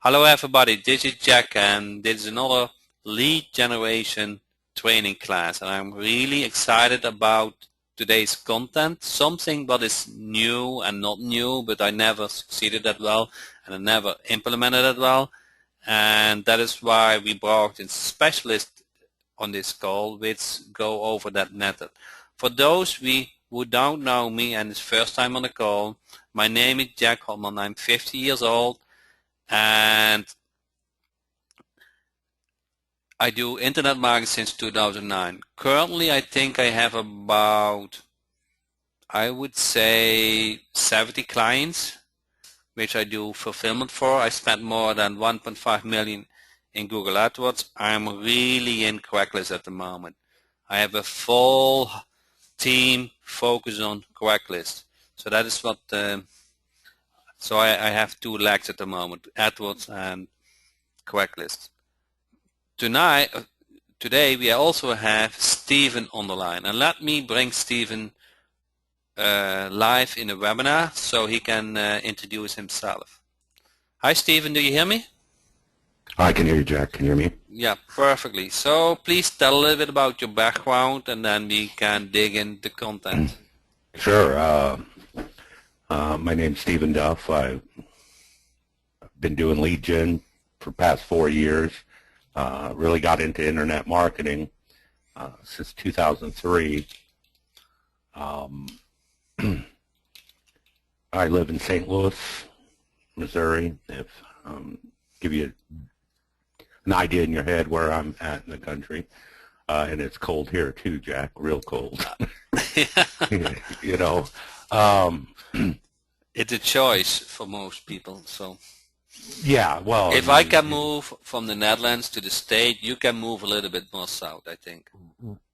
Hello everybody, this is Jack and this is another lead generation training class, and I'm really excited about today's content. Something that is new and not new, but I never succeeded that well and I never implemented that well, and that is why we brought in specialists on this call which go over that method. For those who don't know me and it's first time on the call, my name is Jack Holman. I'm 50 years old and I do internet marketing since 2009. Currently, I think I have about, I would say, 70 clients, which I do fulfillment for. I spent more than 1.5 million in Google AdWords. I'm really in Craigslist at the moment. I have a full team focused on Craigslist. So that is what, so I have two legs at the moment, AdWords and Craigslist. Today we also have Stephen on the line, and let me bring Stephen live in a webinar so he can introduce himself. Hi Stephen, do you hear me? I can hear you, Jack. Can you hear me? Yeah, perfectly. So please tell a little bit about your background and then we can dig into content. Sure. My name's Stephen Duff. I've been doing lead gen for the past 4 years. Really got into internet marketing since 2003. I live in St. Louis, Missouri. If give you an idea in your head where I'm at in the country, and it's cold here too, Jack. Real cold. You know. It's a choice for most people. So Yeah, well, if I can move from the Netherlands to the state, you can move a little bit more south, I think.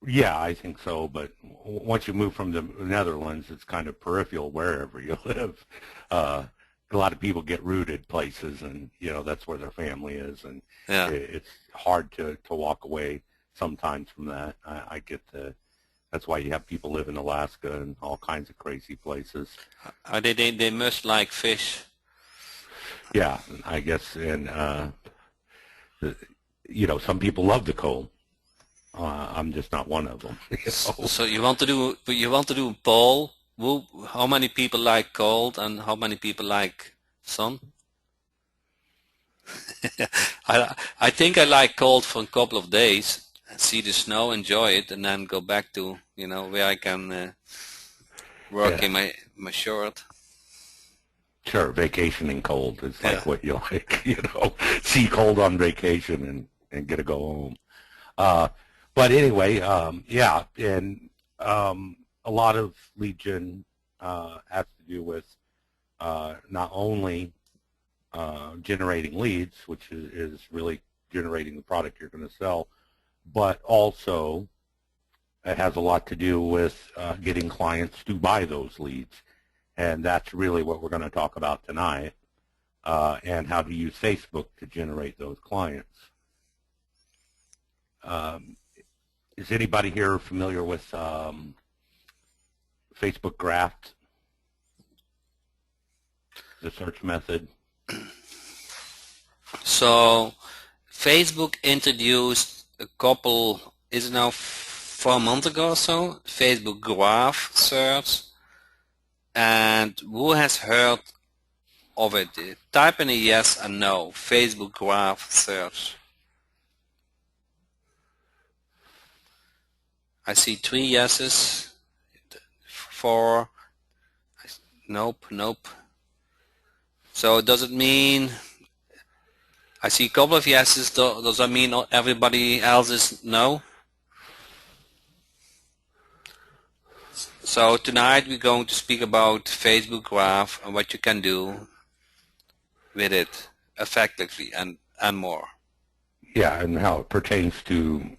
Yeah, I think so. But once you move from the Netherlands, it's kind of peripheral wherever you live. A lot of people get rooted places, and that's where their family is, and Yeah. it's hard to walk away sometimes from that. I get the. That's why you have people live in Alaska and all kinds of crazy places. They must like fish. Yeah, I guess, and some people love the cold. I'm just not one of them. So you want to do a poll? How many people like cold and how many people like sun? I think I like cold for a couple of days, see the snow, enjoy it, and then go back to where I can work in my shirt. Sure, vacationing cold is like Yeah. what you like, see cold on vacation and get to go home. But anyway, yeah, and a lot of lead gen has to do with not only generating leads, which is really generating the product you're going to sell, but also it has a lot to do with getting clients to buy those leads. And that's really what we're going to talk about tonight, and how to use Facebook to generate those clients. Is anybody here familiar with Facebook Graph, the search method? So Facebook introduced a couple, is it now 4 months ago or so, Facebook Graph search. And who has heard of it? Type in a yes and no. Facebook Graph search. I see 3 yeses, 4. Nope. So does it mean, I see a couple of yeses, does that mean everybody else is no? So tonight we're going to speak about Facebook Graph and what you can do with it effectively and more. Yeah, and how it pertains to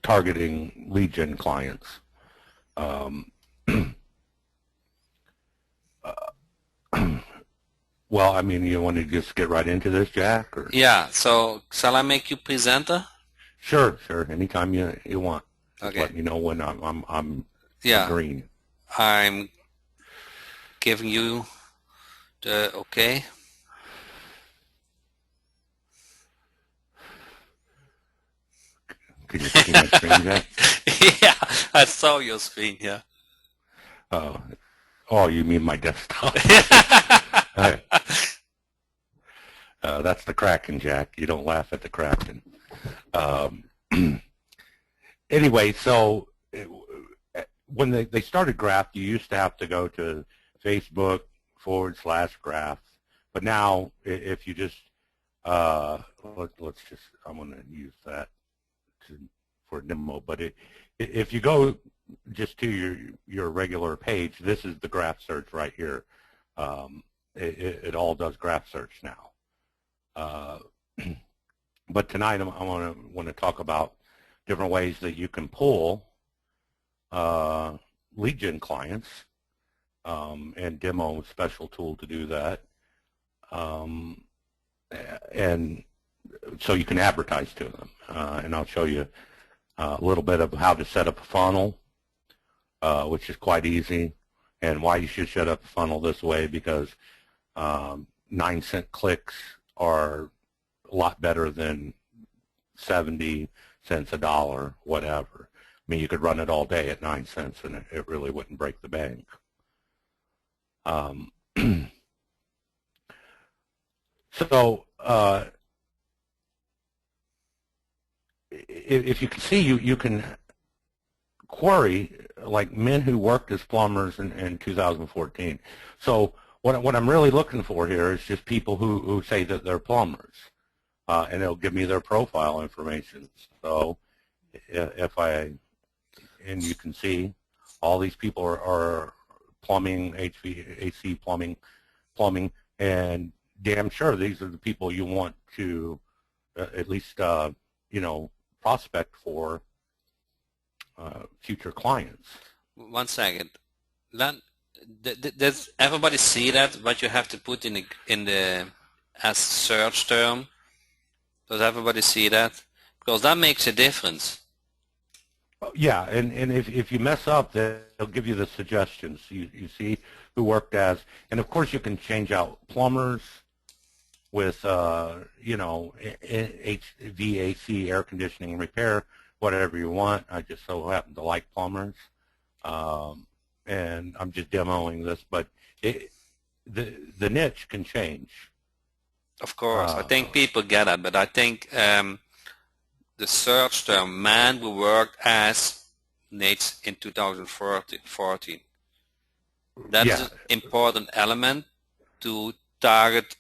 targeting lead gen clients. Well, I mean, you want to just get right into this, Jack? Or? Yeah, so shall I make you presenter? Sure. Anytime you want. Just Okay. let me know when I'm Yeah. agreeing. I'm giving you the okay. Can you see my screen, Jack? Yeah, I saw your screen, yeah. Oh, you mean my desktop? That's the Kraken, Jack. You don't laugh at the Kraken. Anyway, so when they started Graph, you used to have to go to Facebook/Graph, but now if you just let's just, I'm going to use that for a demo. But if you go just to your regular page, this is the graph search right here. It all does graph search now. But tonight I want to talk about different ways that you can pull lead gen clients and demo a special tool to do that. And so you can advertise to them. And I'll show you a little bit of how to set up a funnel, which is quite easy, and why you should set up a funnel this way, because 9-cent clicks are a lot better than 70 cents, a dollar, whatever. I mean, you could run it all day at 9 cents and it really wouldn't break the bank. So if you can see, you can query like men who worked as plumbers in 2014. So what I'm really looking for here is just people who say that they're plumbers, and it'll give me their profile information. So and you can see all these people are plumbing, HVAC plumbing, and damn sure these are the people you want to at least prospect for future clients. 1 second. Does everybody see that? What you have to put in the as search term? Does everybody see that? Because that makes a difference. Yeah, and if you mess up, they'll give you the suggestions. You see who worked as, and of course you can change out plumbers with HVAC, air conditioning repair, whatever you want. I just so happen to like plumbers, and I'm just demoing this, but the niche can change. Of course, I think people get it, but I think the search term man who worked as Nate in 2014. That's an important element to target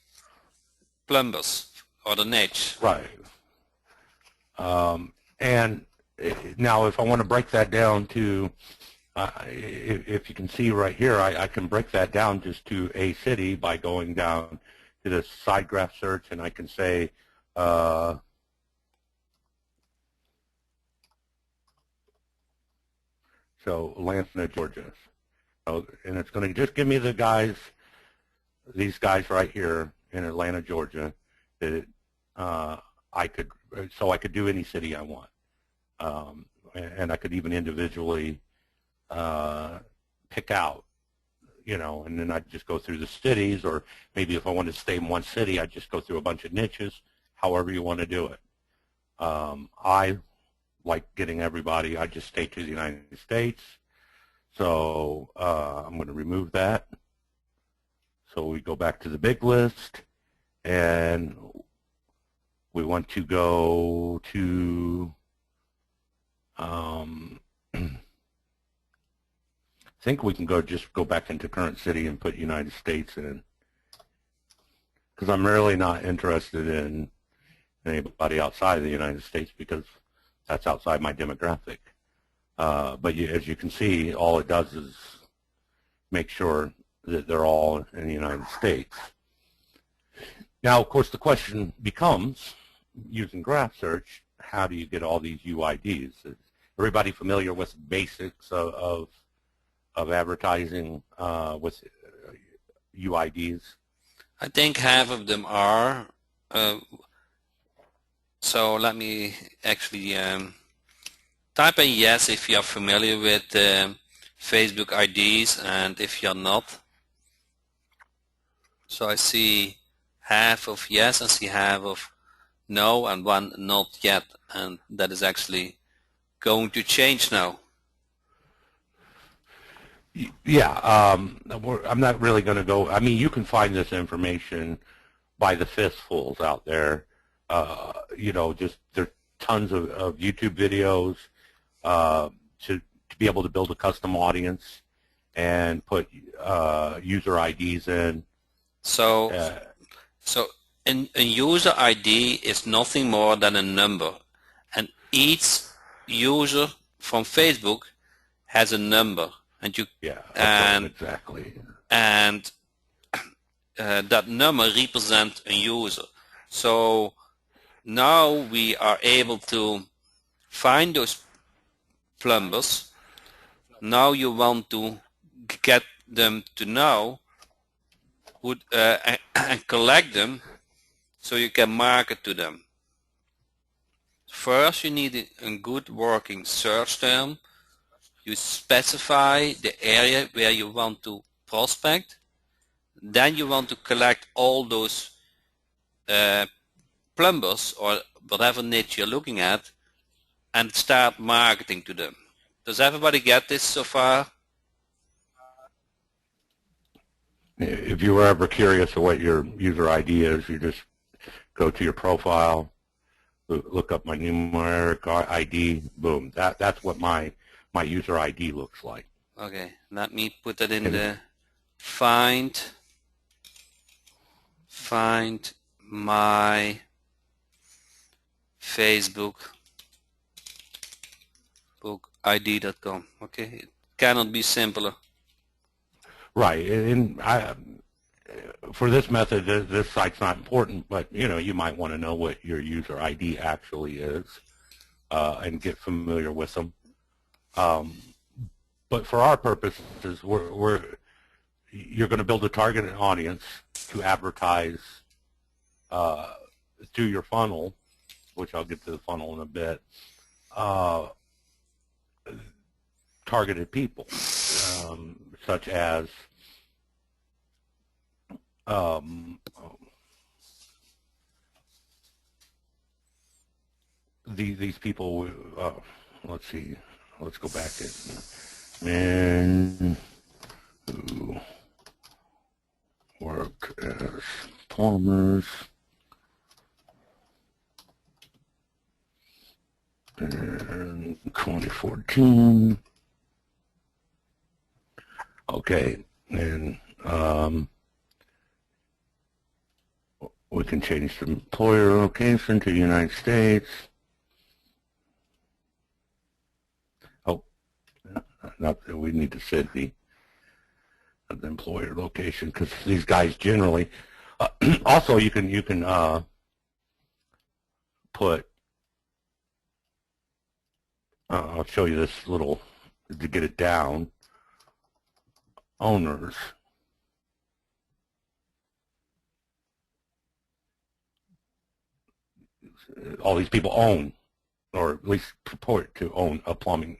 plumbers or the niche. Right. And now if I want to break that down to, if you can see right here, I can break that down just to a city by going down to the side graph search, and I can say, so Atlanta, Georgia. So, and it's going to just give me these guys right here in Atlanta, Georgia, that I could do any city I want, and I could even individually pick out, and then I'd just go through the cities, or maybe if I wanted to stay in one city, I'd just go through a bunch of niches, however you want to do it. I like getting everybody, I just stay to the United States, so I'm going to remove that. So we go back to the big list, and we want to go to, I think we can just go back into current city and put United States in, because I'm really not interested in anybody outside of the United States, because that's outside my demographic. But as you can see, all it does is make sure that they're all in the United States. Now, of course, the question becomes, using graph search, how do you get all these UIDs? Is everybody familiar with basics of advertising with UIDs? I think half of them are. So let me actually type in yes if you're familiar with Facebook IDs, and if you're not. So I see half of yes, I see half of no, and one not yet, and that is actually going to change now? Yeah, I'm not really going to go. I mean, you can find this information by the fistfuls out there. You know, just there's tons of YouTube videos to be able to build a custom audience and put user IDs in. So, so a user ID is nothing more than a number, and each user from Facebook has a number, and you Exactly. And that number represents a user. So now we are able to find those plumbers. Now you want to get them to know and collect them so you can market to them. First, you need a good working search term. You specify the area where you want to prospect. Then you want to collect all those plumbers or whatever niche you're looking at and start marketing to them. Does everybody get this so far? If you were ever curious of what your user ID is, you just go to your profile, look up my numeric ID, boom. That's what my user ID looks like. Okay, let me put that in the find my Facebook ID.com. Okay, it cannot be simpler. Right, and for this method, this site's not important, but you know, you might want to know what your user ID actually is and get familiar with them. But for our purposes, you're going to build a targeted audience to advertise through your funnel, which I'll get to the funnel in a bit. Targeted people, such as these people. Let's see. Let's go back to men who work as plumbers in 2014. Okay, and we can change the employer location to the United States. Oh, not that we need to set the employer location because these guys generally. Also, you can put. I'll show you this little to get it down. Owners. All these people own, or at least purport to own, a plumbing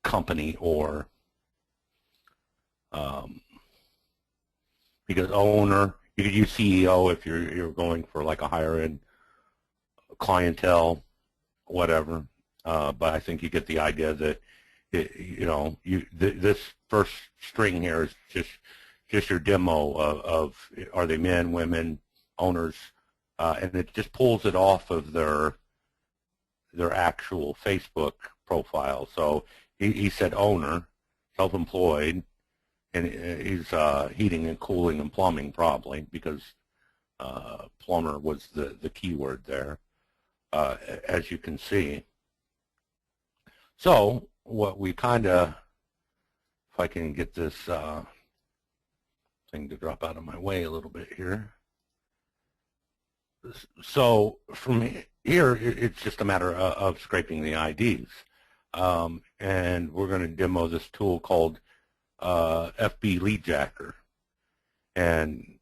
company, or because owner, you could use CEO if you're going for like a higher end clientele, whatever. But I think you get the idea that this first string here is just your demo of are they men, women, owners, and it just pulls it off of their actual Facebook profile. So he said owner, self-employed, and he's heating and cooling and plumbing probably because plumber was the keyword there, as you can see. So what we kind of, if I can get this thing to drop out of my way a little bit here. So from here, it's just a matter of scraping the IDs. And we're going to demo this tool called FB Lead Jacker. And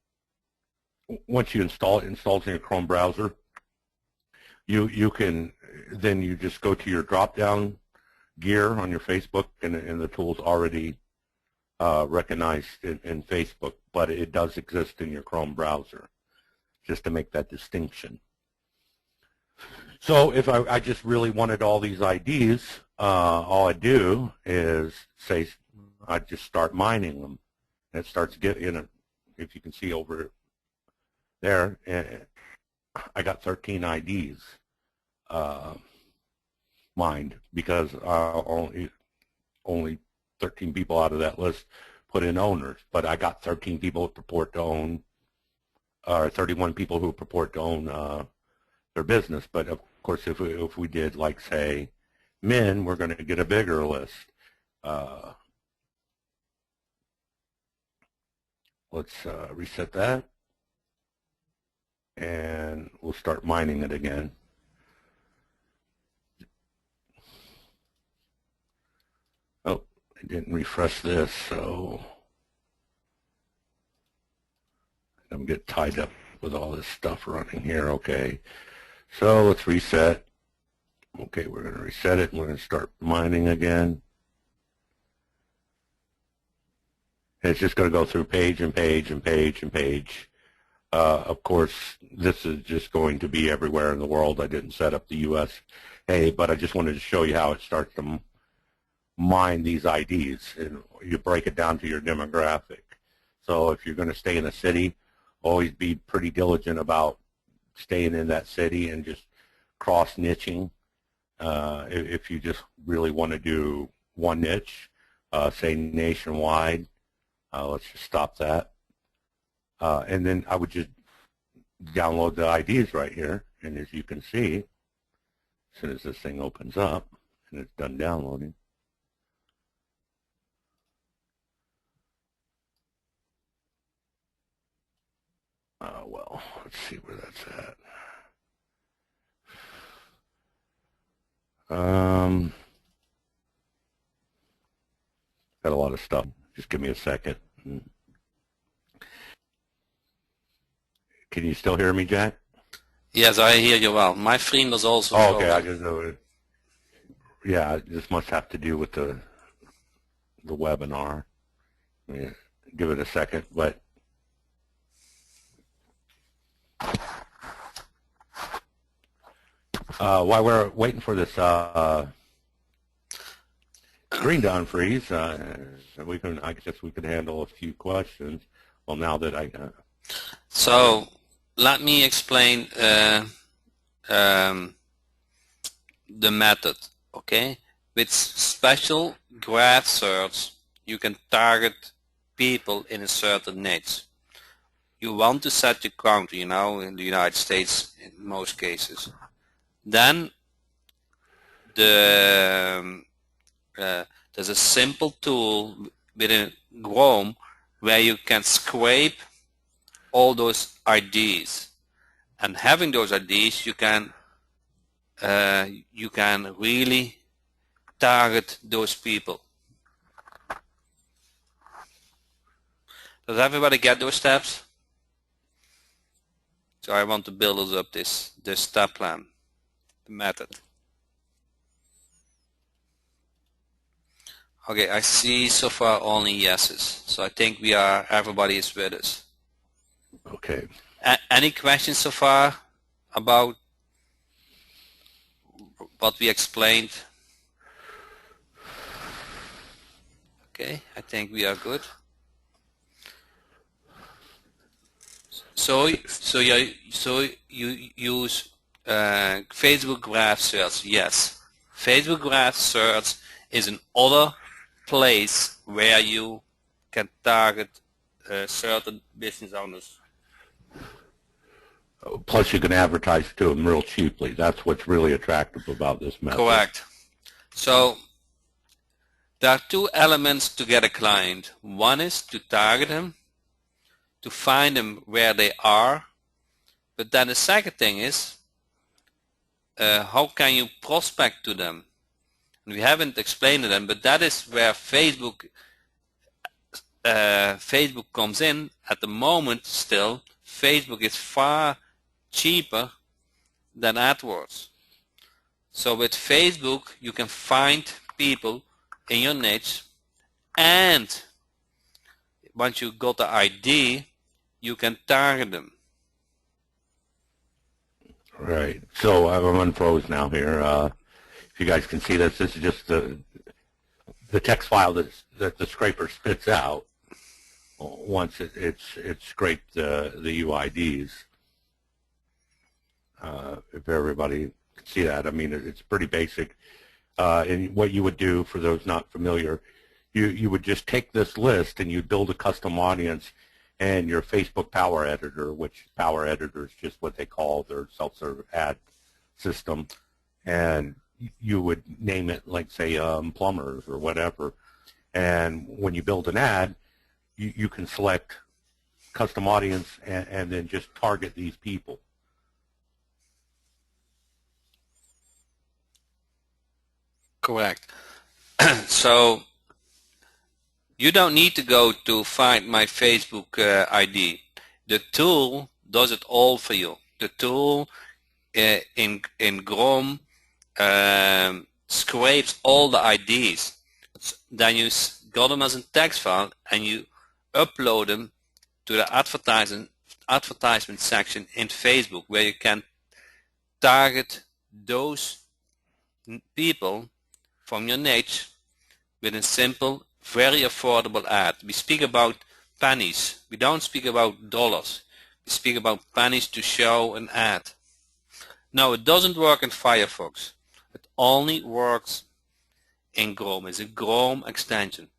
once you install it, installs in your Chrome browser, you can, then you just go to your drop-down gear on your Facebook, and the tool's already recognized in Facebook, but it does exist in your Chrome browser, just to make that distinction. So if I just really wanted all these IDs, all I do is say I just start mining them. And it starts getting, if you can see over there, I got 13 IDs mined because only 13 people out of that list put in owners. But I got 13 people who purport to own, or 31 people who purport to own their business. But of course, if we did, like, say, men, we're going to get a bigger list. Let's reset that, and we'll start mining it again. Oh, I didn't refresh this, so I'm getting tied up with all this stuff running here. Okay, so let's reset. Okay, we're going to reset it, and we're going to start mining again. And it's just going to go through page and page and page and page. Of course, this is just going to be everywhere in the world. I didn't set up the USA, but I just wanted to show you how it starts to mine these IDs. And you break it down to your demographic. So if you're going to stay in a city, always be pretty diligent about staying in that city and just cross-niching. If you just really want to do one niche, say nationwide, let's just stop that. And then I would just download the IDs right here. And as you can see, as soon as this thing opens up and it's done downloading, well, let's see where that's at. Got a lot of stuff. Just give me a second. Can you still hear me, Jack? Yes, I hear you well. My screen was also Oh, okay, showing. I just know it. Yeah, this must have to do with the webinar. Yeah, give it a second, but while we're waiting for this screen to unfreeze, I guess we can handle a few questions. Well, now that So let me explain the method. Okay, with special graph search, you can target people in a certain niche. You want to set your counter, you know, in the United States in most cases. Then there's a simple tool within Chrome where you can scrape all those IDs, and having those IDs, you can really target those people. Does everybody get those steps? So I want to build us up this step plan, the method. Okay, I see so far only yeses. So I think everybody is with us. okay. Any questions so far about what we explained? Okay, I think we are good. So you use Facebook graph search? Yes. Facebook graph search is another place where you can target certain business owners. Plus, you can advertise to them real cheaply. That's what's really attractive about this method. Correct. So there are two elements to get a client. One is to target them, to find them where they are. But then the second thing is, how can you prospect to them? And we haven't explained to them, but that is where Facebook comes in. At the moment still, Facebook is far cheaper than AdWords. So with Facebook, you can find people in your niche, and once you got the ID, you can target them. Right. So I'm unfroze now here. If you guys can see this, this is just the text file that the scraper spits out once it's scraped the UIDs. If everybody can see that, I mean it's pretty basic. And what you would do, for those not familiar, you would just take this list and you'd build a custom audience and your Facebook Power Editor, which Power Editor is just what they call their self-serve ad system, and you would name it like, say, plumbers or whatever. And when you build an ad, you can select custom audience and then just target these people. Correct. So you don't need to go to find my Facebook ID. The tool does it all for you. The tool in Chrome scrapes all the IDs. Then you got them as a text file and you upload them to the advertisement section in Facebook, where you can target those people from your niche with a simple, very affordable ad. We speak about pennies. We don't speak about dollars. We speak about pennies to show an ad. Now, it doesn't work in Firefox. It only works in Chrome. It's a Chrome extension.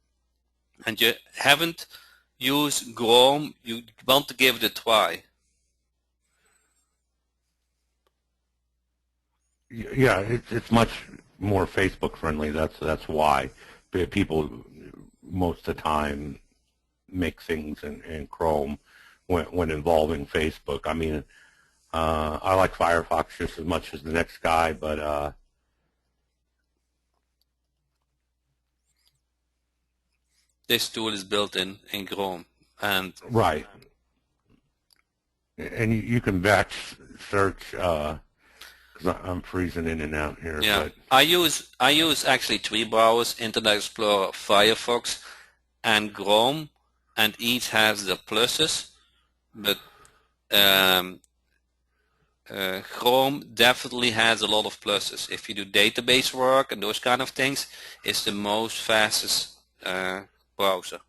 And you haven't used Chrome, you want to give it a try. Yeah, it's much more Facebook friendly. That's why people most of the time make things in Chrome when involving Facebook. I mean, I like Firefox just as much as the next guy, but this tool is built in Chrome, and right. And you can batch search. Because I'm freezing in and out here. Yeah, but I use actually 3 browsers: Internet Explorer, Firefox, and Chrome, and each has their pluses. But Chrome definitely has a lot of pluses. If you do database work and those kind of things, it's the most fastest browser.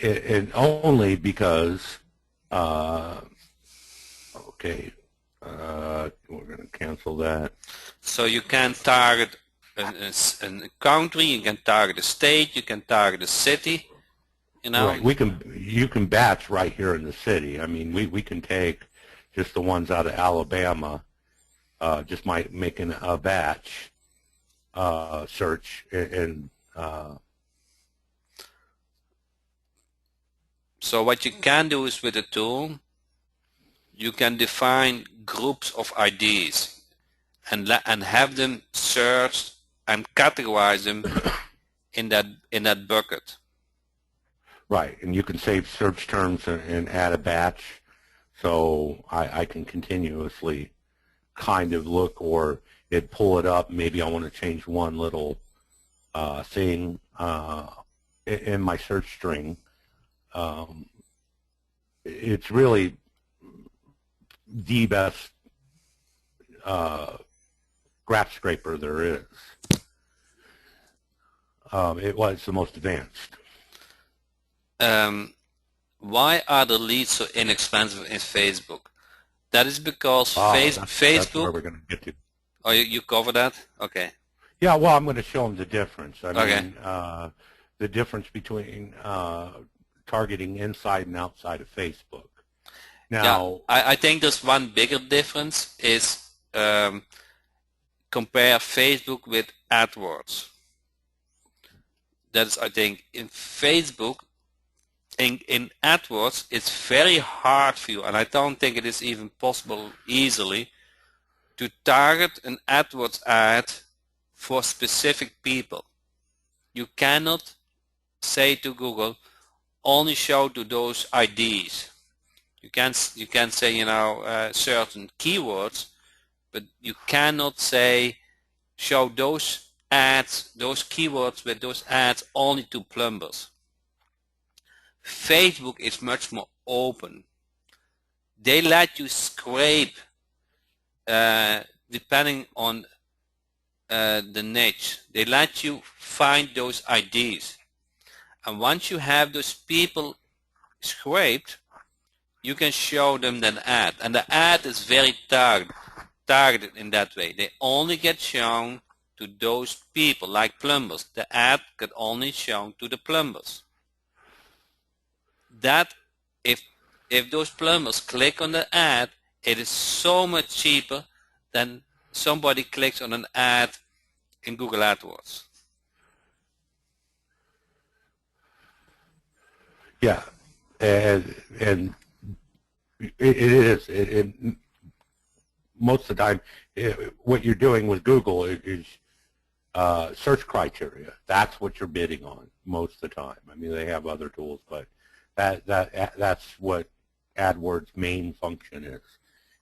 and only because okay, we're going to cancel that. So you can target a country, you can target a state, you can target a city. You know? Right. You can batch right here in the city. I mean, we can take just the ones out of Alabama, just making a batch search and so what you can do is, with the tool, you can define groups of IDs and have them searched and categorize them in that bucket. right, and you can save search terms and add a batch, so I can continuously kind of look, or it pull it up. Maybe I want to change one little thing in my search string. It's really the best graph scraper there is. It was the most advanced. Why are the leads so inexpensive in Facebook? That is because Facebook. That's where we're going to get to. Oh, you cover that? Okay. Yeah, well, I'm going to show them the difference. I Okay. mean, the difference between targeting inside and outside of Facebook. Now, yeah, I think there's one bigger difference is compare Facebook with AdWords. That's, I think, in Facebook, in AdWords, it's very hard for you, and I don't think it is even possible easily to target an AdWords ad for specific people. You cannot say to Google, only show to those IDs. You can say, you know, certain keywords, but you cannot say show those ads, those keywords with those ads only to plumbers. Facebook is much more open. they let you scrape depending on the niche. They let you find those IDs. And once you have those people scraped, you can show them that ad. And the ad is very targeted in that way. They only get shown to those people, like plumbers. The ad get only shown to the plumbers. That if those plumbers click on the ad, it is so much cheaper than somebody clicks on an ad in Google AdWords. Yeah, and it is. Most of the time, what you're doing with Google is search criteria. That's what you're bidding on most of the time. I mean, they have other tools, but that's what AdWords' main function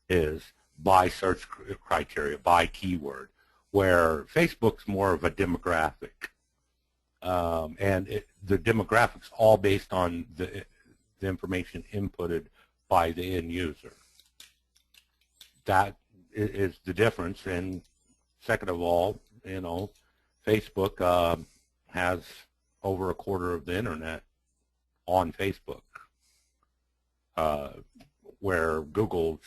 is by search criteria, by keyword, where Facebook's more of a demographic. And the demographics all based on the information inputted by the end user. That is the difference. And second of all, you know, Facebook has over a quarter of the internet on Facebook, where Google's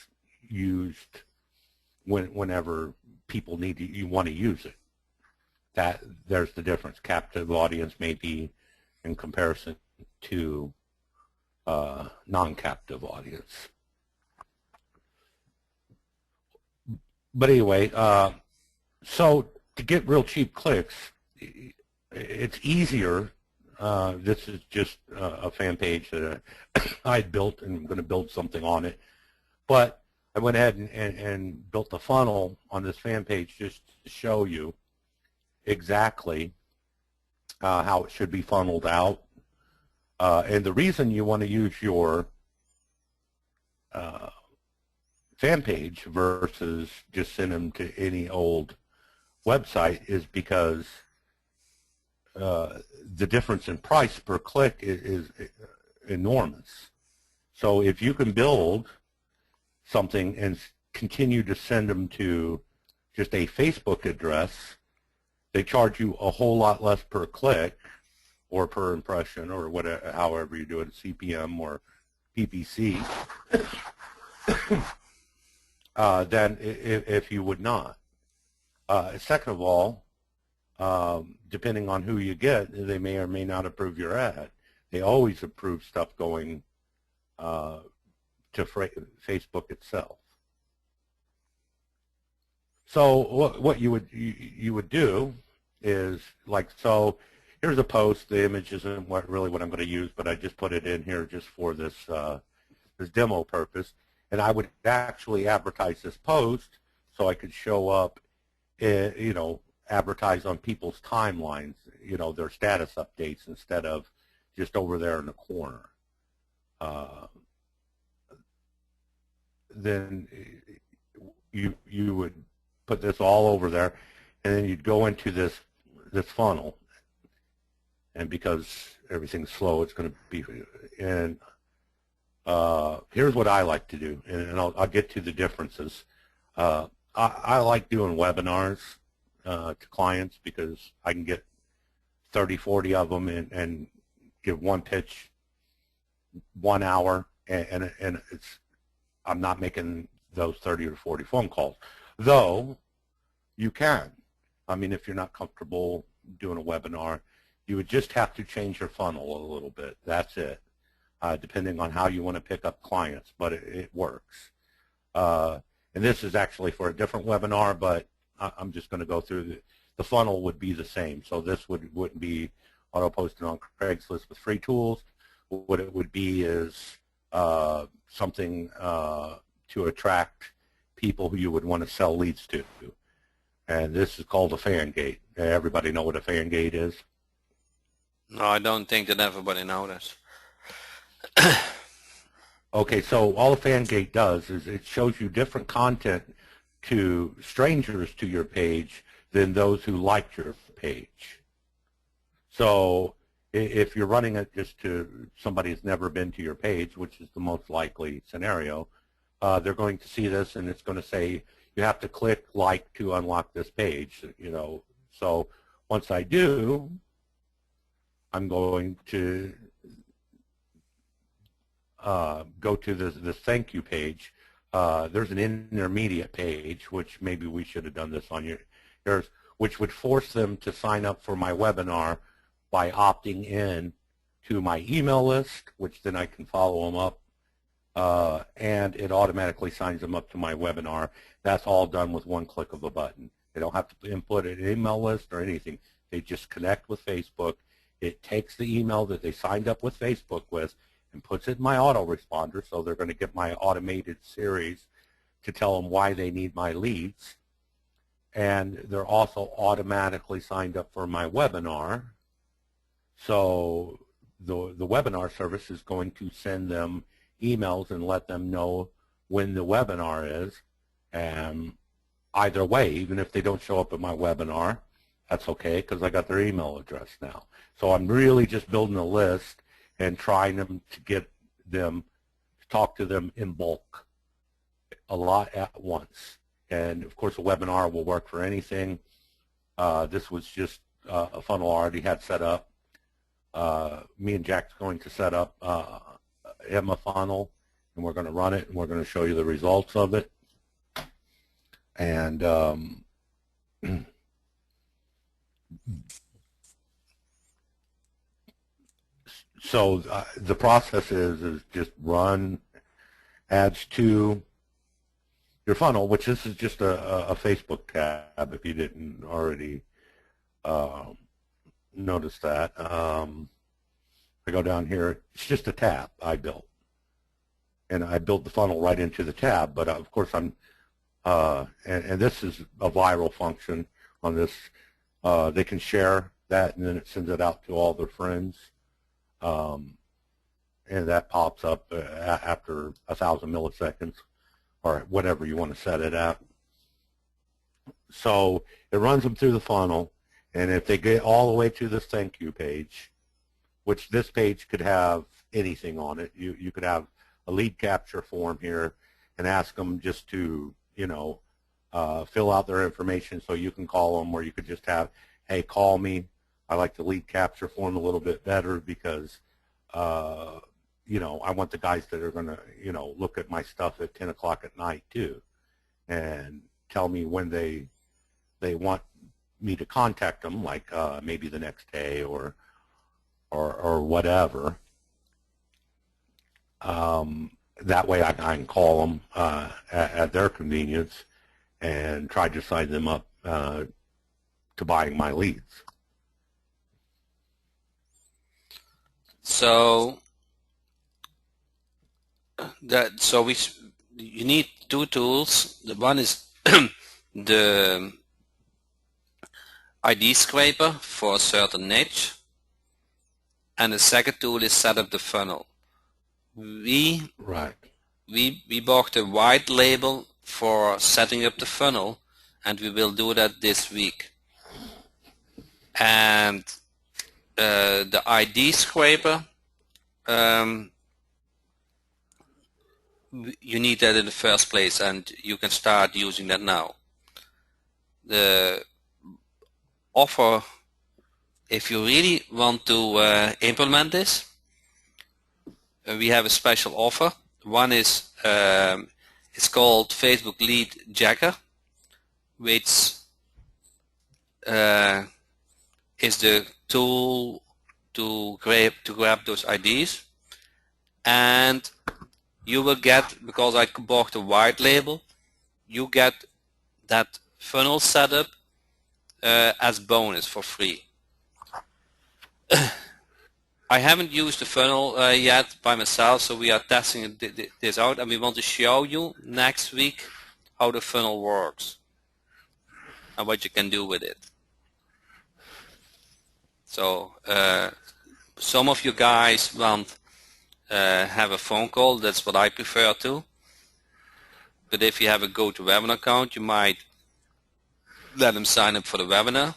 used whenever people need to, you want to use it. That there's the difference. Captive audience may be in comparison to non-captive audience. But anyway, so to get real cheap clicks, it's easier. This is just a fan page that I built, and I'm going to build something on it. But I went ahead and built a funnel on this fan page just to show you exactly how it should be funneled out. And the reason you want to use your fan page versus just send them to any old website is because the difference in price per click is enormous. So if you can build something and continue to send them to just a Facebook address, they charge you a whole lot less per click or per impression or whatever, however you do it, CPM or PPC, than if you would not. Second of all, depending on who you get, they may or may not approve your ad. They always approve stuff going to Facebook itself. So what you would do is, like, so here's a post. The image isn't really what I'm going to use, but I just put it in here just for this this demo purpose. And I would actually advertise this post so I could show up, you know, advertise on people's timelines, you know, their status updates instead of just over there in the corner. Then you would put this all over there, and then you'd go into this funnel. And because everything's slow, it's going to be, and here's what I like to do, and I'll get to the differences. I like doing webinars to clients because I can get 30, 40 of them and give one pitch, 1 hour, and it's, I'm not making those 30 or 40 phone calls. Though you can. I mean, if you're not comfortable doing a webinar, you would just have to change your funnel a little bit. That's it, depending on how you want to pick up clients, but it works. And this is actually for a different webinar, but I'm just going to go through the funnel would be the same. So this wouldn't be auto posting on Craigslist with free tools. What it would be is something to attract people who you would want to sell leads to. And this is called a fan gate. Everybody know what a fan gate is? No, I don't think that everybody knows that. Okay, so all a fan gate does is it shows you different content to strangers to your page than those who liked your page. So if you're running it just to somebody who's never been to your page, which is the most likely scenario, they're going to see this, and it's going to say you have to click like to unlock this page. So once I do, I'm going to go to this thank you page. There's an intermediate page, which maybe we should have done this on yours, which would force them to sign up for my webinar by opting in to my email list, which then I can follow them up, and it automatically signs them up to my webinar. That's all done with one click of a button. They don't have to input an email list or anything. They just connect with Facebook. It takes the email that they signed up with Facebook with and puts it in my autoresponder, so they're going to get my automated series to tell them why they need my leads. And they're also automatically signed up for my webinar. So the webinar service is going to send them emails and let them know when the webinar is. And either way, even if they don't show up at my webinar, that's okay, because I got their email address now. So I'm really just building a list and trying them to get them to talk to them in bulk a lot at once. And of course, a webinar will work for anything. This was just a funnel I already had set up. Me and Jack's going to set up Emma funnel, and we're going to run it, and we're going to show you the results of it. And so the process is just run ads to your funnel, which this is just a Facebook tab if you didn't already notice that. I go down here, it's just a tab I built. And I built the funnel right into the tab, but of course I'm, and this is a viral function on this. They can share that, and then it sends it out to all their friends. And that pops up after 1,000 milliseconds or whatever you want to set it at. So it runs them through the funnel, and if they get all the way to this thank you page, which this page could have anything on it, you could have a lead capture form here and ask them just to, fill out their information so you can call them, or you could just have, hey, call me. I like the lead capture form a little bit better because, I want the guys that are going to, look at my stuff at 10 o'clock at night too, and tell me when they want me to contact them, like maybe the next day or whatever. That way I can call them at their convenience and try to sign them up to buying my leads. So you need two tools. The one is the ID scraper for a certain niche, and the second tool is set up the funnel. We bought a white label for setting up the funnel, and we will do that this week. And the ID scraper, you need that in the first place, and you can start using that now. The offer, if you really want to implement this, we have a special offer. One is it's called Facebook Lead Jacker, which is the tool to grab those IDs, and you will get, because I bought the white label, you get that funnel setup as bonus for free. I haven't used the funnel yet by myself, so we are testing this out, and we want to show you next week how the funnel works and what you can do with it. So some of you guys want have a phone call. That's what I prefer to. But if you have a GoToWebinar account, you might let them sign up for the webinar.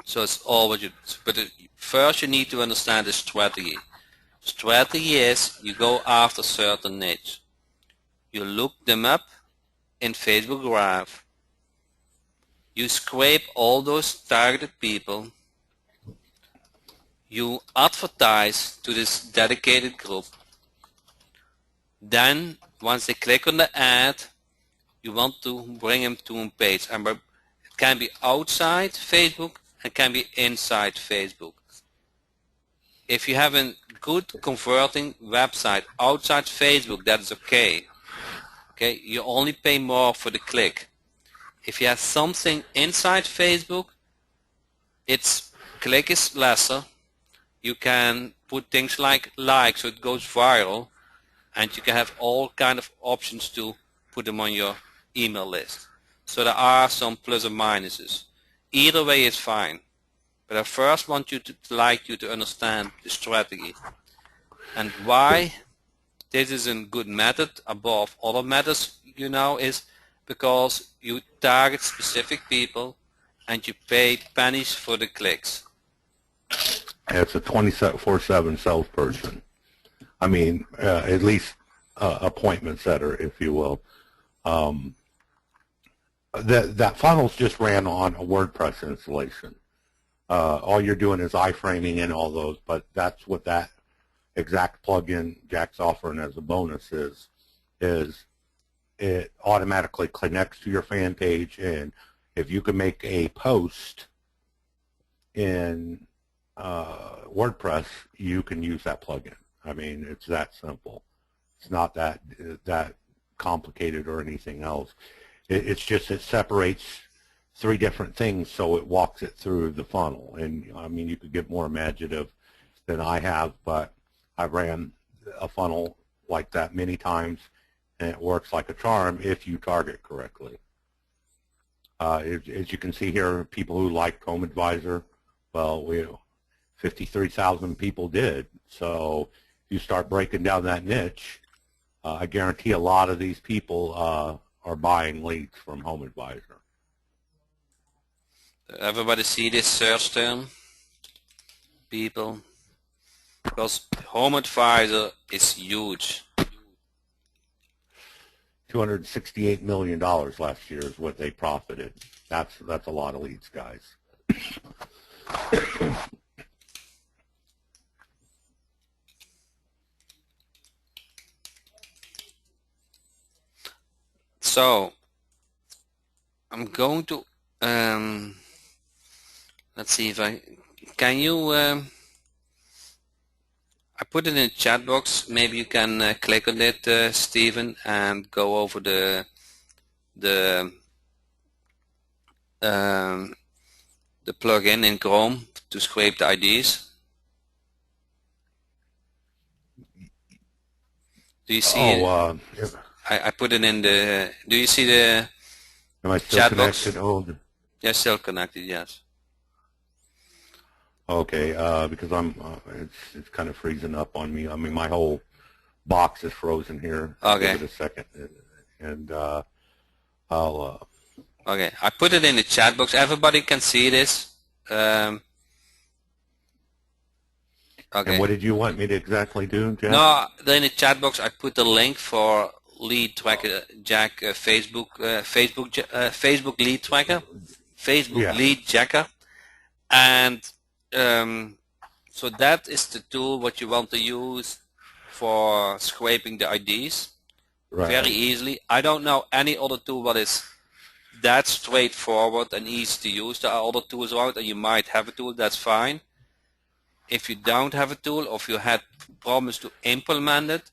So it's all what you. But first, you need to understand the strategy. Strategy is you go after certain niche. You look them up in Facebook Graph. You scrape all those targeted people. You advertise to this dedicated group. Then, once they click on the ad, you want to bring them to a page. And it can be outside Facebook and can be inside Facebook. If you have a good converting website outside Facebook, that's okay. Okay, you only pay more for the click. If you have something inside Facebook, its click is lesser. You can put things like likes, so it goes viral, and you can have all kind of options to put them on your email list. So there are some plus and minuses. Either way is fine. But I first want you to understand the strategy and why this is a good method above other methods, is because you target specific people and you pay pennies for the clicks. It's a 24/7 salesperson. I mean, at least appointment setter, if you will. That funnels just ran on a WordPress installation. All you're doing is iframing in all those, but that's what that exact plugin Jack's offering as a bonus is it automatically connects to your fan page, and if you can make a post in WordPress, you can use that plugin. I mean, it's that simple. It's not that complicated or anything else. It's just it separates 3 different things, so it walks it through the funnel. And I mean, you could get more imaginative than I have, but I ran a funnel like that many times, and it works like a charm if you target correctly. As you can see here, people who like Home Advisor, well, 53,000 people did. So if you start breaking down that niche, I guarantee a lot of these people are buying leads from Home Advisor. Everybody see this search term? People? Because Home Advisor is huge. $268 million last year is what they profited. That's a lot of leads, guys. So I'm going to let's see if I put it in the chat box. Maybe you can click on it, Stephen, and go over the plugin in Chrome to scrape the IDs. Do you see it? I put it in the. Do you see the Am I still chat connected? box? Oh, Yeah, still connected. Yes. okay. Because it's kind of freezing up on me. I mean, my whole box is frozen here. Okay. Give it a second, and I'll. Okay, I put it in the chat box. Everybody can see this. Okay. And what did you want me to exactly do, Jack? No, then in the chat box I put the link for Lead Tracker Jack Facebook Lead Tracker, Facebook Lead Jacker, and so that is the tool what you want to use for scraping the IDs very easily. I don't know any other tool what is that straightforward and easy to use. There are other tools around, and you might have a tool. That's fine. If you don't have a tool, or if you had problems to implement it,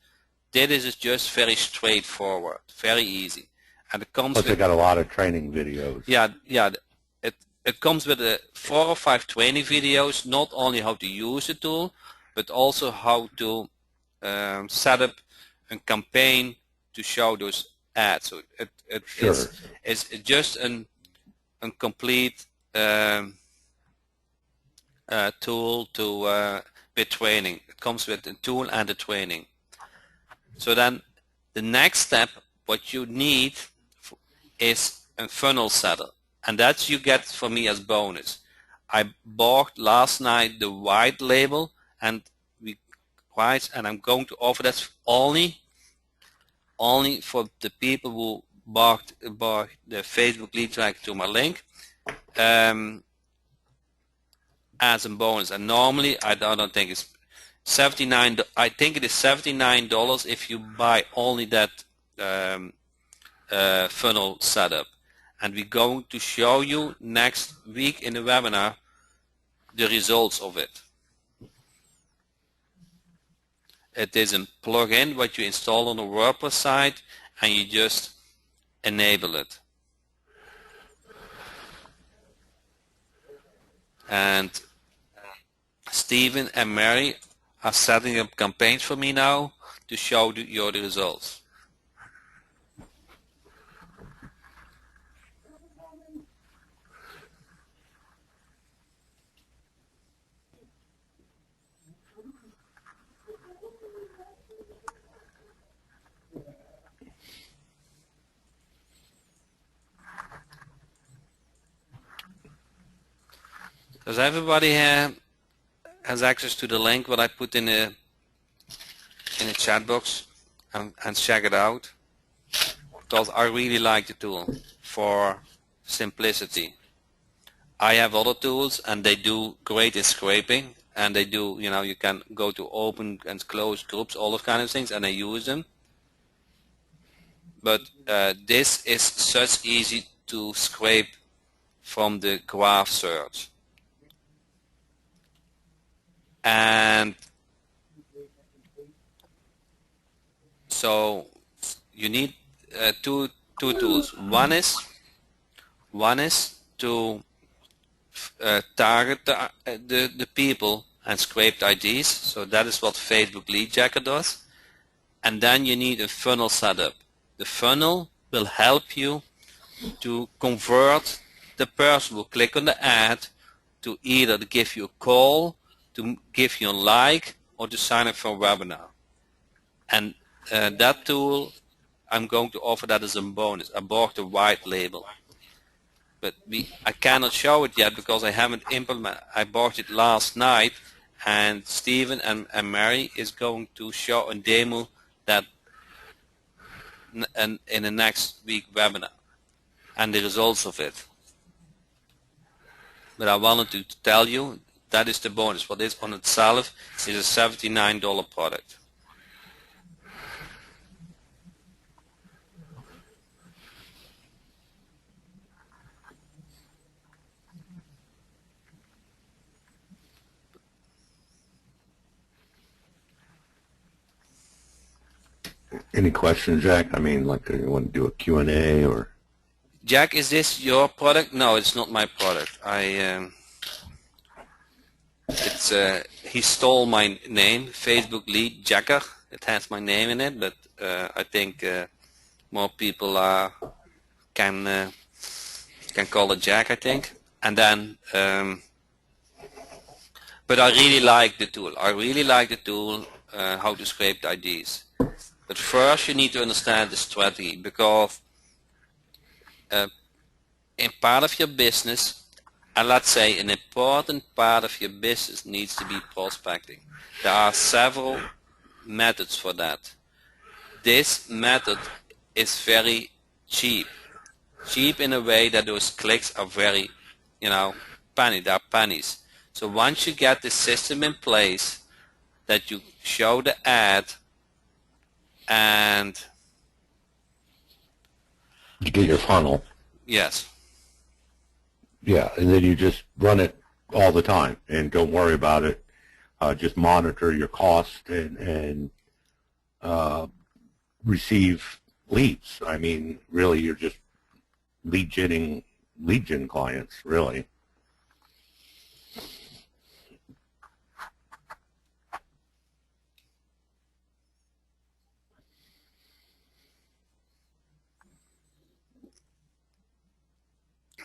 this is just very straightforward, very easy, and it comes. Plus, they got a lot of training videos. Yeah. It comes with 4 or 5 training videos, not only how to use the tool, but also how to set up a campaign to show those ads. So it is just a complete tool to with training. It comes with a tool and a training. So then the next step, what you need is a funnel setter, and that you get from me as bonus. I bought last night the white label, and I'm going to offer that only only for the people who bought the Facebook lead tracker to my link as a bonus. And normally I don't think it's $79. I think it is $79 if you buy only that funnel setup. And we're going to show you next week in the webinar the results of it. It is a plugin what you install on the WordPress site and you just enable it. And Stephen and Mary are setting up campaigns for me now to show you the results. Does everybody has access to the link what I put in the chat box and check it out? Because I really like the tool for simplicity. I have other tools and they do great in scraping, and they do, you know, you can go to open and close groups, all those kind of things, and I use them. But this is such easy to scrape from the graph search. And so you need two tools. One is to target the people and scrape the IDs. So that is what Facebook Lead Jacker does. And then you need a funnel setup. The funnel will help you to convert the person who click on the ad to either give you a call, to give you a like, or to sign up for a webinar. And that tool, I'm going to offer that as a bonus. I bought the white label. But I cannot show it yet because I haven't implemented. I bought it last night, and Stephen and Mary is going to show a demo that in the next week webinar and the results of it. But I wanted to tell you that is the bonus. What is on itself is a $79 product. Any questions, Jack? I mean, like, you want to do a Q&A or? Jack, is this your product? No, it's not my product. He stole my name, Facebook Lead Jacker. It has my name in it, but I think more people can call it Jack, I think. And then, but I really like the tool. I really like the tool, how to scrape the IDs. But first, you need to understand the strategy, because in part of your business, and let's say an important part of your business needs to be prospecting. There are several methods for that. This method is very cheap. Cheap in a way that those clicks are very, penny. They are pennies. So once you get the system in place, that you show the ad and you get your funnel. Yes. Yeah, and then you just run it all the time and don't worry about it. Just monitor your cost and receive leads. I mean, really, you're just lead gen clients, really.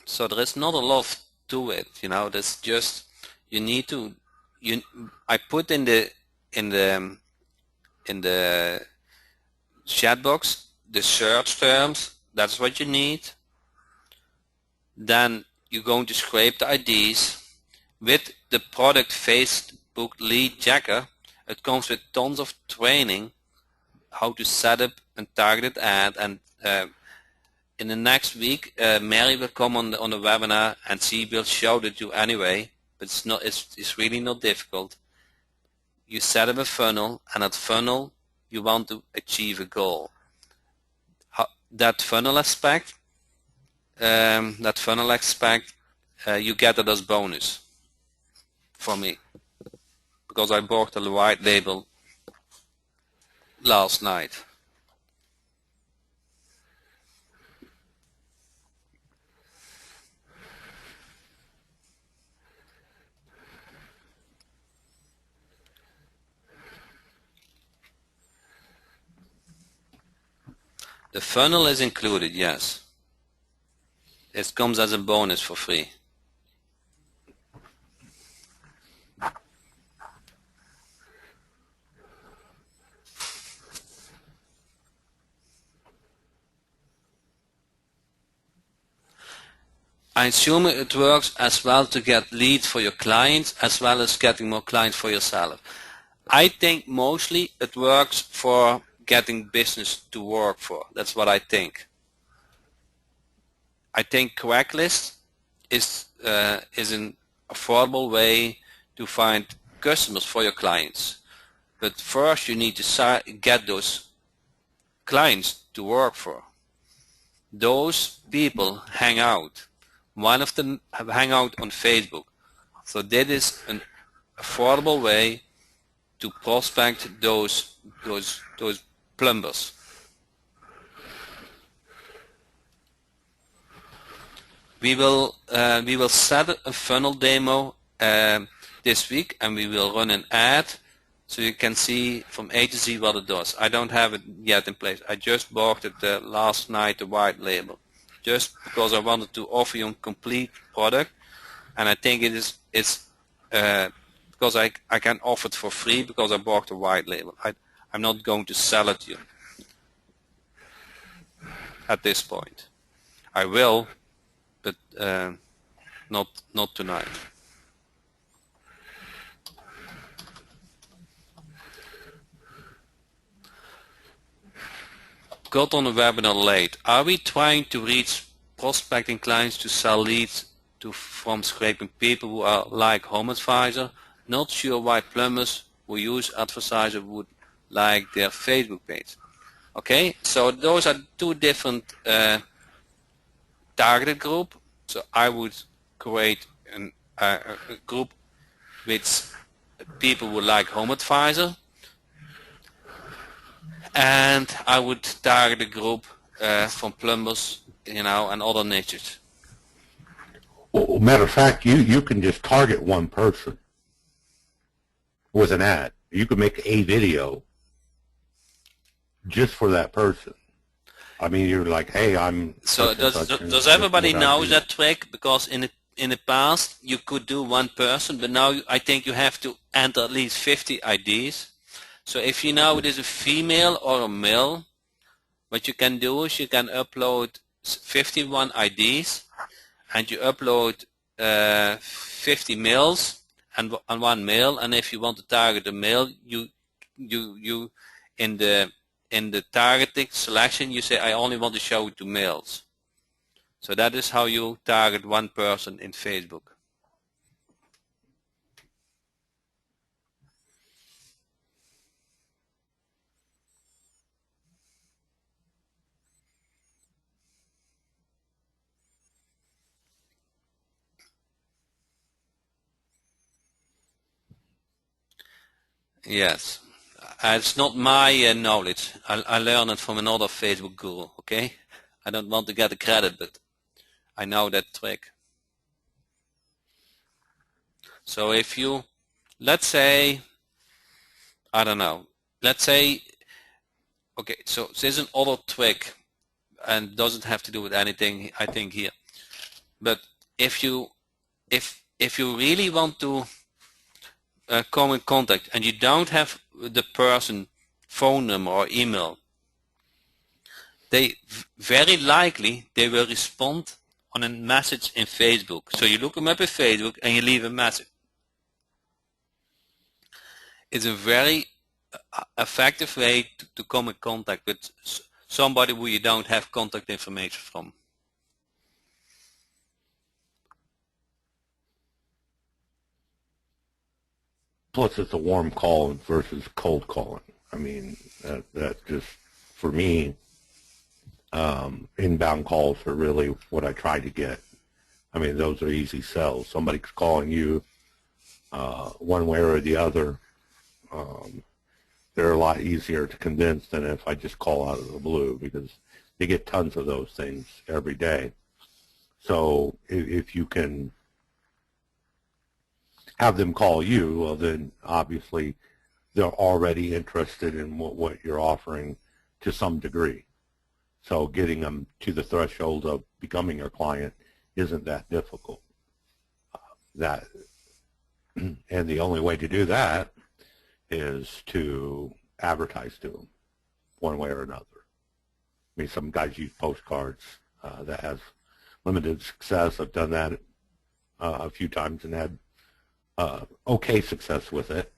So there is not a lot to it, There's just I put in the chat box the search terms. That's what you need. Then you're going to scrape the IDs with the product Facebook Lead Jacker. It comes with tons of training how to set up a targeted ad, and in the next week Mary will come on the webinar and she will show it to you anyway, but it's really not difficult. You set up a funnel, and that funnel you want to achieve a goal. That funnel aspect you get it as bonus for me, because I bought a white label last night. The funnel is included, yes. It comes as a bonus for free. I assume it works as well to get leads for your clients as well as getting more clients for yourself. I think mostly it works for getting business to work for. That's what I think. I think Craigslist is an affordable way to find customers for your clients. But first you need to get those clients to work for. Those people hang out. One of them hang out on Facebook. So that is an affordable way to prospect those plumbers. We will set a funnel demo this week, and we will run an ad so you can see from A to Z what it does. I don't have it yet in place. I just bought it last night, the white label, just because I wanted to offer you a complete product, and I think it's because I can offer it for free because I bought the white label. I'm not going to sell it to you at this point. I will, but not tonight. Got on the webinar late. Are we trying to reach prospecting clients to sell leads from scraping people who are like Home Advisor? Not sure why plumbers who use advertiser would like their Facebook page. Okay, so those are two different targeted group. So I would create a group with people who like Home Advisor, and I would target a group from plumbers, and other niches. Well, matter of fact, you can just target one person with an ad. You can make a video just for that person. I mean, you're like, hey, I'm. So does everybody know that trick? Because in the past you could do one person, but now I think you have to enter at least 50 IDs. So if you know it is a female or a male, what you can do is you can upload 51 IDs, and you upload 50 males and one male. And if you want to target a male, you in the targeting selection you say I only want to show it to males. So that is how you target one person in Facebook. Yes, it's not my knowledge. I learned it from another Facebook guru, okay? I don't want to get the credit, but I know that trick. So if you, let's say, I don't know, let's say, okay, so there's another trick, and doesn't have to do with anything, I think, here. But if you really want to come in contact and you don't have the person phone number or email, they very likely they will respond on a message in Facebook. So you look them up in Facebook and you leave a message. It's a very effective way to come in contact with somebody who you don't have contact information from. Plus, it's a warm call versus cold calling. I mean, that just, for me, inbound calls are really what I try to get. I mean, those are easy sells. Somebody's calling you one way or the other. They're a lot easier to convince than if I just call out of the blue, because they get tons of those things every day. So if you can have them call you, well, then obviously they're already interested in what you're offering to some degree. So getting them to the threshold of becoming your client isn't that difficult. And the only way to do that is to advertise to them one way or another. I mean, some guys use postcards. That has limited success. I've done that a few times and had okay success with it.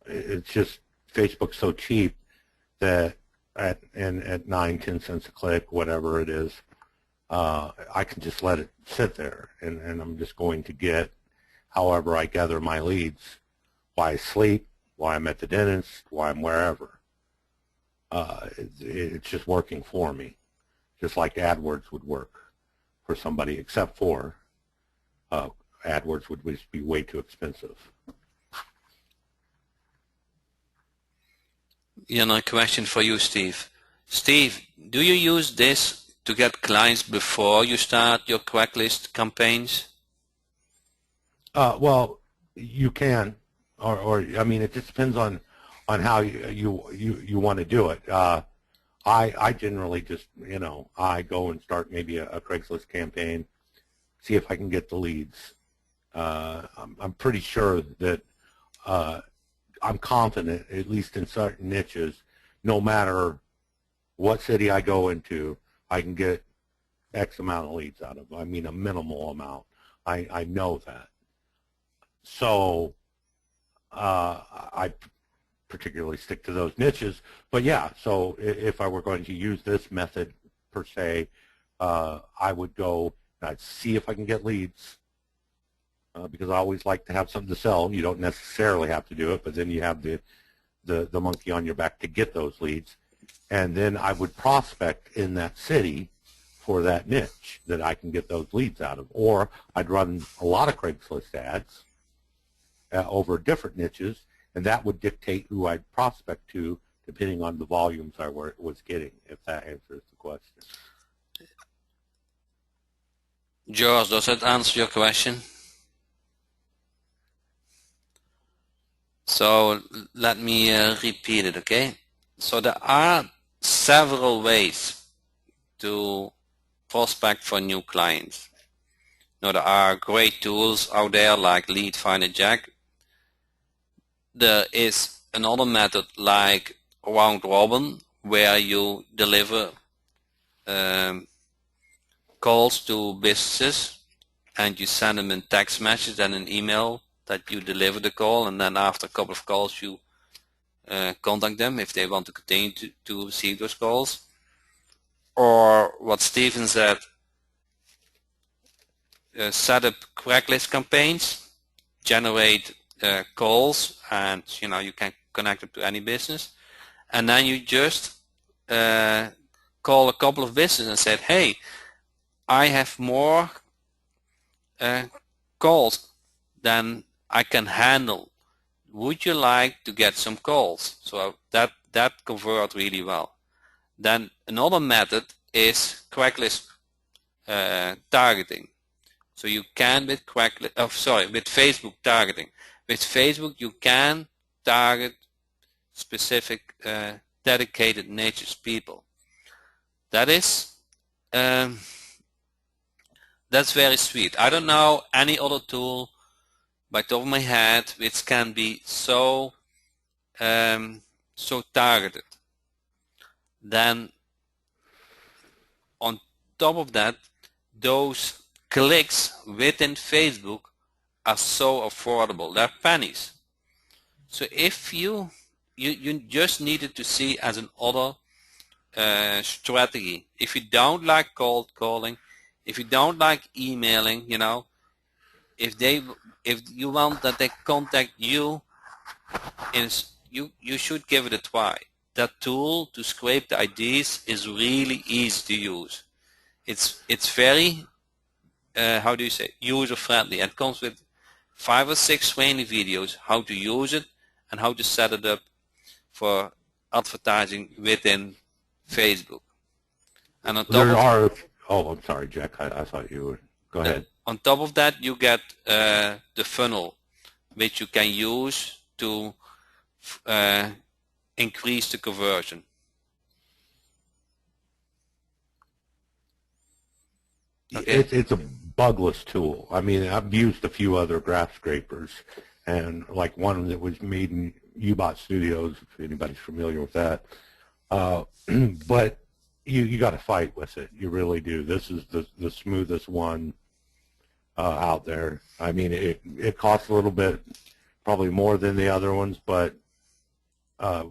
It's just Facebook's so cheap that at 9-10 cents a click, whatever it is, I can just let it sit there, and I'm just going to get however I gather my leads, while I sleep, while I'm at the dentist, while I'm wherever. It's just working for me, just like AdWords would work for somebody, except for AdWords would just be way too expensive. A question for you, Steve. Steve, do you use this to get clients before you start your Craigslist campaigns? Well, you can, or I mean, it just depends on how you want to do it. I generally just, I go and start maybe a Craigslist campaign, see if I can get the leads. I'm pretty sure that I'm confident, at least in certain niches, no matter what city I go into, I can get X amount of leads out of them. I mean, a minimal amount. I know that. So I particularly stick to those niches. But yeah, so if I were going to use this method per se, I would go, I'd see if I can get leads, because I always like to have something to sell. You don't necessarily have to do it, but then you have the monkey on your back to get those leads. And then I would prospect in that city for that niche that I can get those leads out of. Or I'd run a lot of Craigslist ads over different niches, and that would dictate who I'd prospect to depending on the volumes I was getting, if that answers the question. George, does that answer your question? So let me repeat it, okay? So there are several ways to prospect for new clients. Now, there are great tools out there like Lead Finder Jack. There is another method like Round Robin, where you deliver calls to businesses and you send them a text message and an email that you deliver the call, and then after a couple of calls you contact them if they want to continue to receive those calls. Or what Stephen said, set up Craigslist campaigns, generate calls, and you can connect them to any business, and then you just call a couple of businesses and said, hey, I have more calls than I can handle. Would you like to get some calls? So that converts really well. Then another method is Craigslist targeting. So you can with Facebook targeting. With Facebook you can target specific dedicated niches people. That's very sweet. I don't know any other tool by top of my head which can be so targeted. Then on top of that, those clicks within Facebook are so affordable. They're pennies. So if you just needed to see as an other strategy. If you don't like cold calling, if you don't like emailing, if you want that they contact you, you should give it a try. That tool to scrape the IDs is really easy to use. It's very how do you say, user friendly. It comes with 5 or 6 training videos how to use it and how to set it up for advertising within Facebook. And on top There of are. Oh, I'm sorry, Jack. I thought you would. Go ahead. on top of that, you get the funnel, which you can use to increase the conversion. Okay. It's a bugless tool. I mean, I've used a few other graph scrapers, and like one that was made in Ubot Studios, if anybody's familiar with that. But you got to fight with it. You really do. This is the smoothest one out there. I mean, it costs a little bit, probably more than the other ones, but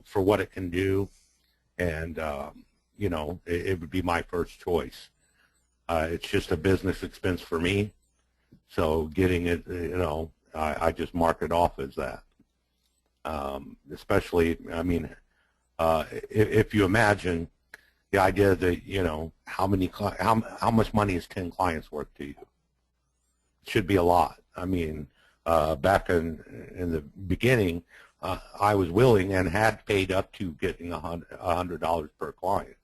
for what it can do, and it would be my first choice. It's just a business expense for me, so getting it, I just mark it off as that. Especially, I mean, if you imagine the idea that how much money is 10 clients worth to you? It should be a lot. I mean, back in the beginning, I was willing and had paid up to getting $100 per client,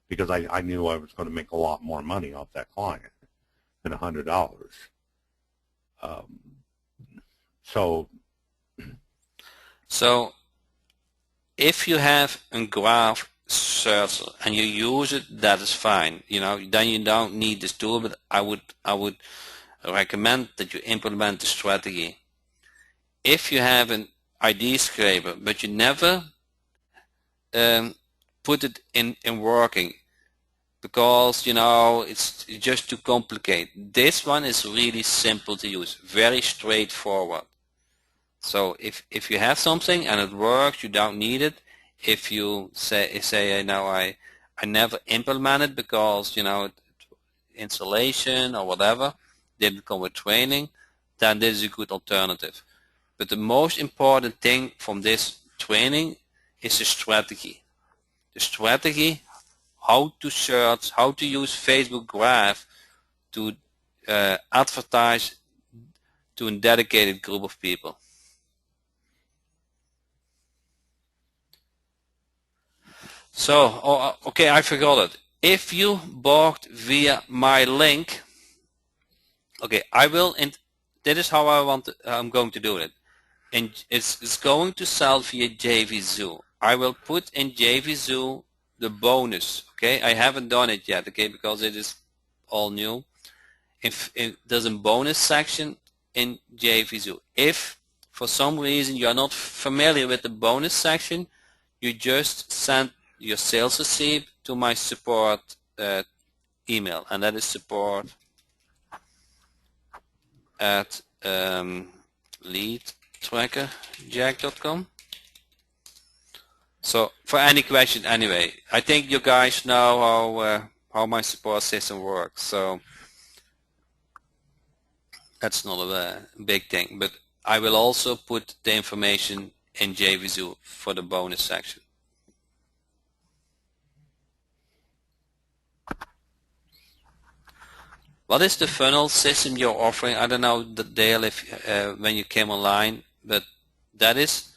because I knew I was going to make a lot more money off that client than $100. So if you have a graph searcher and you use it, that is fine. Then you don't need this tool, but I would recommend that you implement the strategy. If you have an ID scraper, but you never put it in working, because it's just too complicated. This one is really simple to use, very straightforward. So if you have something and it works, you don't need it. If you say now I never implement it because installation or whatever didn't come with training, then this is a good alternative. But the most important thing from this training is the strategy. The strategy, how to search, how to use Facebook Graph to advertise to a dedicated group of people. So, okay, I forgot it. If you bought via my link, okay, I will, and that is how I'm going to do it. And it's going to sell via JVZoo. I will put in JVZoo the bonus, okay? I haven't done it yet, okay, because it is all new. If there's a bonus section in JVZoo. If for some reason you are not familiar with the bonus section, you just send your sales receipt to my support email, and that is support@leadtrackerjack.com. So for any question, anyway, I think you guys know how my support system works, so that's not a big thing. But I will also put the information in JVZoo for the bonus section. What is the funnel system you're offering? I don't know, Dale, if when you came online, but that is,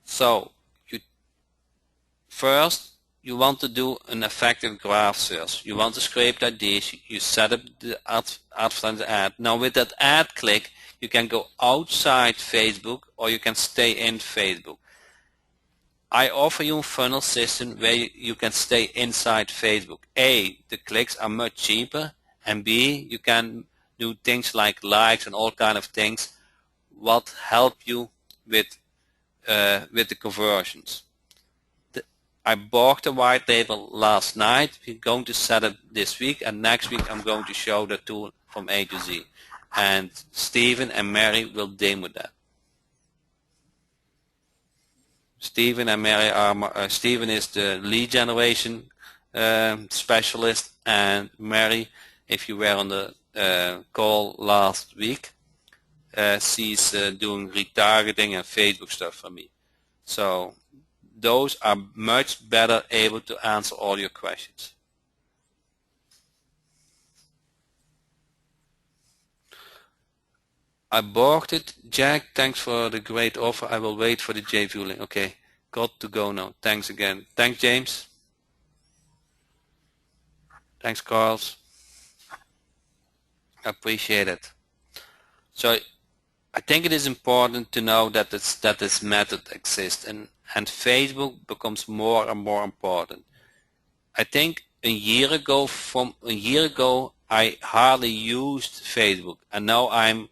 so first you want to do an effective graph search. You want to scrape the IDs, you set up the advertising ad. Now with that ad click, you can go outside Facebook or you can stay in Facebook. I offer you a funnel system where you can stay inside Facebook. A, the clicks are much cheaper, and B, you can do things like likes and all kind of things what help you with the conversions. I bought the white label last night. We're going to set it this week, and next week I'm going to show the tool from A to Z. And Stephen and Mary will demo that. Stephen and Mary are, Stephen is the lead generation specialist, and Mary, if you were on the call last week, she's doing retargeting and Facebook stuff for me. So those are much better able to answer all your questions. I bought it. Jack, thanks for the great offer. I will wait for the JView link. Okay, got to go now. Thanks again. Thanks, James. Thanks, Carls. Appreciate it. So I think it is important to know that this method exists, and Facebook becomes more and more important. I think a year ago I hardly used Facebook, and now I'm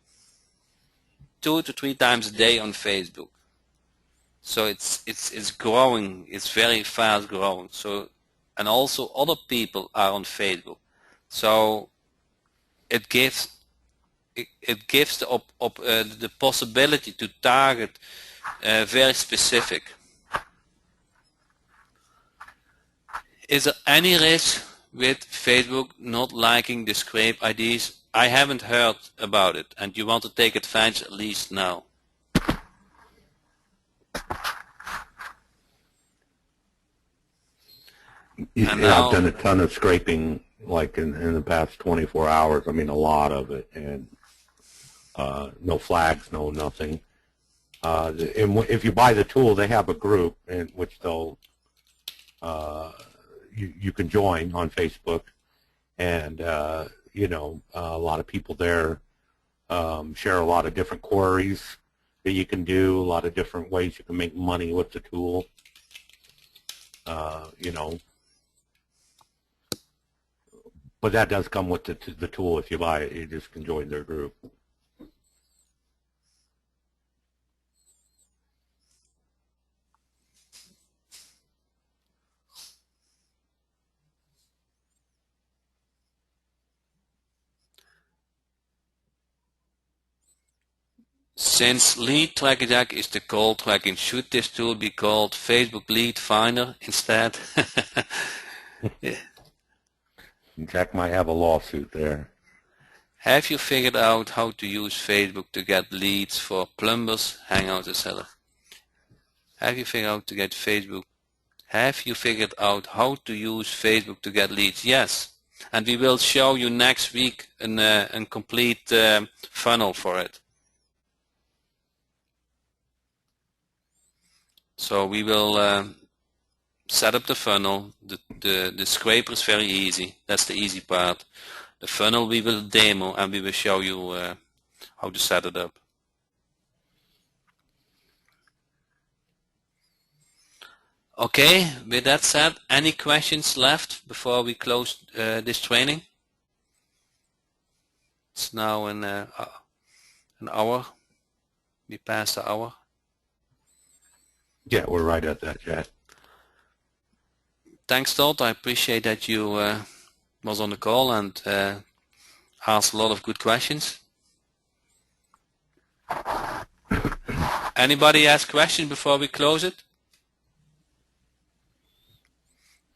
2 to 3 times a day on Facebook. So it's growing. It's very fast growing. So, and also other people are on Facebook. So it gives the possibility to target very specific. Is there any risk with Facebook not liking the scrape IDs? I haven't heard about it, and you want to take advantage at least now. Yeah, I've done a ton of scraping, like in the past 24 hours. I mean, a lot of it, and no flags, no nothing. And if you buy the tool, they have a group in which they'll you can join on Facebook, and you know, a lot of people there share a lot of different queries that you can do, a lot of different ways you can make money with the tool. You know, but that does come with the tool. If you buy it, you just can join their group. Since Lead Tracker Jack is the call tracking, should this tool be called Facebook Lead Finder instead? Yeah. Jack might have a lawsuit there. Have you figured out how to use Facebook to get leads for plumbers, hangouts, etc.? Have you figured out how to use Facebook to get leads? Yes, and we will show you next week a complete funnel for it. So we will set up the funnel. The scraper is very easy. That's the easy part. The funnel we will demo, and we will show you how to set it up. Okay, with that said, any questions left before we close this training? It's now an hour. We passed the hour. Yeah, we're right at that, Jack. Thanks, Todd. I appreciate that you was on the call and asked a lot of good questions. Anybody ask questions before we close it?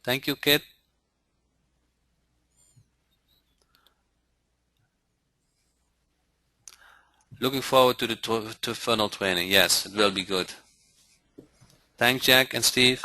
Thank you, Kit. Looking forward to the funnel training. Yes, it will be good. Thanks, Jack and Steve.